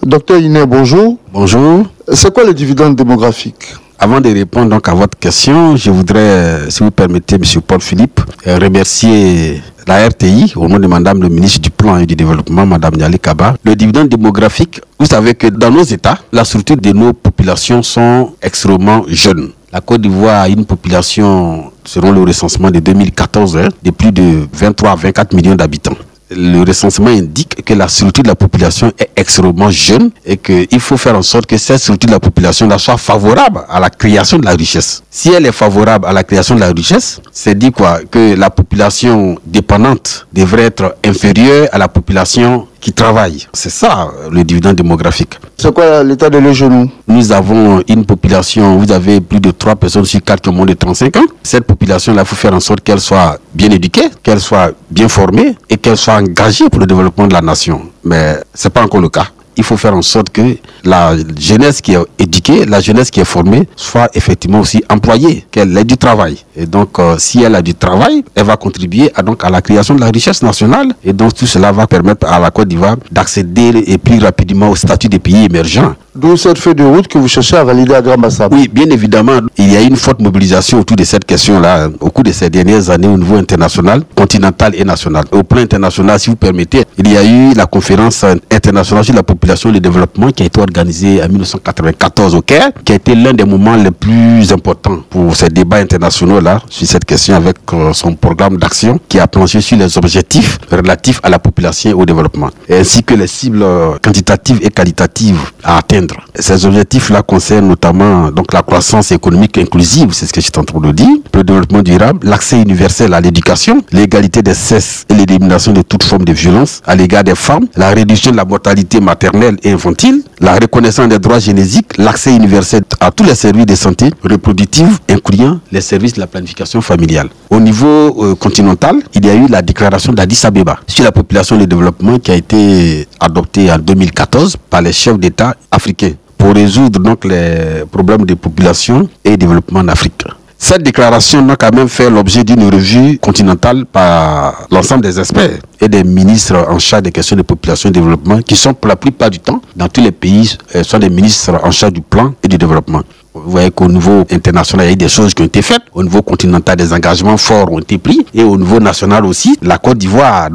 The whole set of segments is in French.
Docteur Iné, bonjour. Bonjour. C'est quoi le dividende démographique? Avant de répondre donc à votre question, je voudrais, si vous permettez, M. Paul Philippe, remercier la RTI, au nom de Madame le ministre du Plan et du Développement, Madame Niali Kaba. Le dividende démographique, vous savez que dans nos États, la structure de nos populations sont extrêmement jeunes. La Côte d'Ivoire a une population, selon le recensement de 2014, de plus de 23 à 24 millions d'habitants. Le recensement indique que la structure de la population est extrêmement jeune et qu'il faut faire en sorte que cette structure de la population soit favorable à la création de la richesse. Si elle est favorable à la création de la richesse, c'est dit quoi? Que la population dépendante devrait être inférieure à la population qui travaille. C'est ça le dividende démographique. C'est quoi l'état de nos genoux? Nous avons une population, vous avez plus de 3 personnes sur 4 qui ont moins de 35 ans. Cette population-là, il faut faire en sorte qu'elle soit bien éduquée, qu'elle soit bien formée et qu'elle soit engagée pour le développement de la nation. Mais ce n'est pas encore le cas. Il faut faire en sorte que la jeunesse qui est éduquée, la jeunesse qui est formée, soit effectivement aussi employée, qu'elle ait du travail. Et donc, si elle a du travail, elle va contribuer à la création de la richesse nationale. Et donc, tout cela va permettre à la Côte d'Ivoire d'accéder et plus rapidement au statut des pays émergents. D'où cette feuille de route que vous cherchez à valider à Grand Bassam. Oui, bien évidemment, il y a une forte mobilisation autour de cette question-là au cours de ces dernières années au niveau international, continental et national. Au plan international, si vous permettez, il y a eu la conférence internationale sur la population et le développement qui a été organisée en 1994 au Caire, qui a été l'un des moments les plus importants pour ces débats internationaux-là sur cette question avec son programme d'action qui a planché sur les objectifs relatifs à la population et au développement, ainsi que les cibles quantitatives et qualitatives à atteindre. Ces objectifs-là concernent notamment donc la croissance économique inclusive, c'est ce que je suis en train de dire, le développement durable, l'accès universel à l'éducation, l'égalité des sexes et l'élimination de toute forme de violence à l'égard des femmes, la réduction de la mortalité maternelle et infantile, la reconnaissance des droits génétiques, l'accès universel à tous les services de santé reproductive, incluant les services de la planification familiale. Au niveau continental, il y a eu la déclaration d'Addis Abeba sur la population et le développement qui a été adoptée en 2014 par les chefs d'État africains pour résoudre donc les problèmes de population et développement en Afrique. Cette déclaration n'a quand même fait l'objet d'une revue continentale par l'ensemble des experts et des ministres en charge des questions de population et de développement qui sont pour la plupart du temps dans tous les pays sont des ministres en charge du plan et du développement. Vous voyez qu'au niveau international, il y a eu des choses qui ont été faites. Au niveau continental, des engagements forts ont été pris. Et au niveau national aussi, la Côte d'Ivoire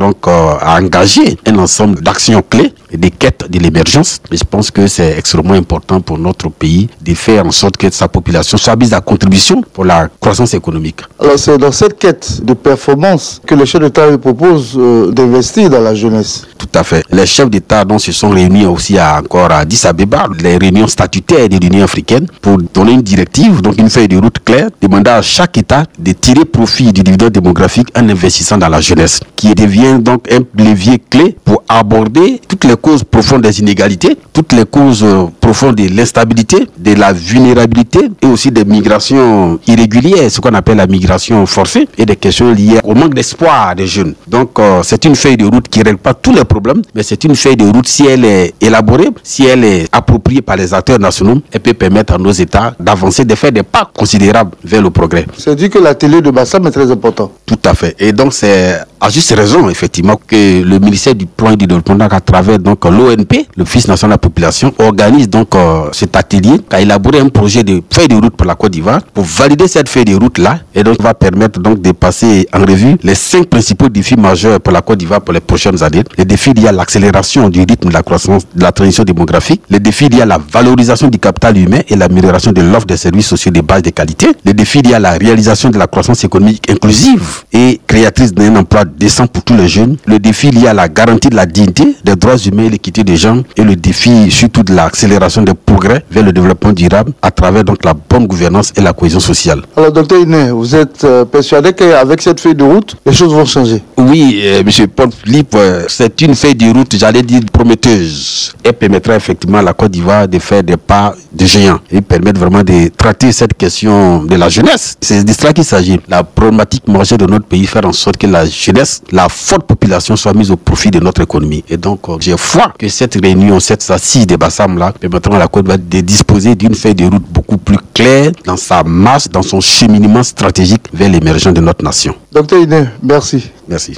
a engagé un ensemble d'actions clés et des quêtes de l'émergence. Et je pense que c'est extrêmement important pour notre pays de faire en sorte que sa population soit mise à contribution pour la croissance économique. Alors c'est dans cette quête de performance que le chef d'État propose d'investir dans la jeunesse. Tout à fait. Les chefs d'État se sont réunis aussi à Addis Abeba, les réunions statutaires de l'Union africaine pour donner une directive, donc une feuille de route claire, demandant à chaque État de tirer profit du dividende démographique en investissant dans la jeunesse, qui devient donc un levier clé pour aborder toutes les causes profondes des inégalités, toutes les causes profondes de l'instabilité, de la vulnérabilité et aussi des migrations irrégulières, ce qu'on appelle la migration forcée, et des questions liées au manque d'espoir des jeunes. Donc c'est une feuille de route qui ne règle pas tous les problèmes, mais c'est une feuille de route, si elle est élaborée, si elle est appropriée par les acteurs nationaux, elle peut permettre à nos États d'avancer, de faire des pas considérables vers le progrès. C'est dit que la télé de Bassam est très importante. Tout à fait. Et donc c'est à juste raison, effectivement, que le ministère du Plan et du Développement, à travers donc l'ONP, l'Office national de la population, organise donc cet atelier qui a élaboré un projet de feuille de route pour la Côte d'Ivoire pour valider cette feuille de route-là et donc va permettre donc de passer en revue les 5 principaux défis majeurs pour la Côte d'Ivoire pour les prochaines années. Les défis liés à l'accélération du rythme de la croissance de la transition démographique, les défis liés à la valorisation du capital humain et l'amélioration de l'offre des services sociaux de base de qualité, les défis liés à la réalisation de la croissance économique inclusive et créatrice d'un emploi décent pour tous les jeunes, le défi lié à la garantie de la dignité, des droits humains et l'équité des gens, et le défi surtout de l'accélération des progrès vers le développement durable à travers donc la bonne gouvernance et la cohésion sociale. Alors docteur Iné, vous êtes persuadé qu'avec cette feuille de route, les choses vont changer? Oui, monsieur Paul Philippe, c'est une feuille de route, j'allais dire prometteuse. Elle permettra effectivement à la Côte d'Ivoire de faire des pas de géants et permettre vraiment de traiter cette question de la jeunesse. C'est de cela qu'il s'agit. La problématique majeure de notre pays, faire en sorte que la jeunesse, la forte population soit mise au profit de notre économie. Et donc, j'ai foi que cette réunion, cette assise des Bassam-là, permettra à la Côte d'Ivoire de disposer d'une feuille de route beaucoup plus claire dans sa marche, dans son cheminement stratégique vers l'émergence de notre nation. Docteur Iné, merci. Merci.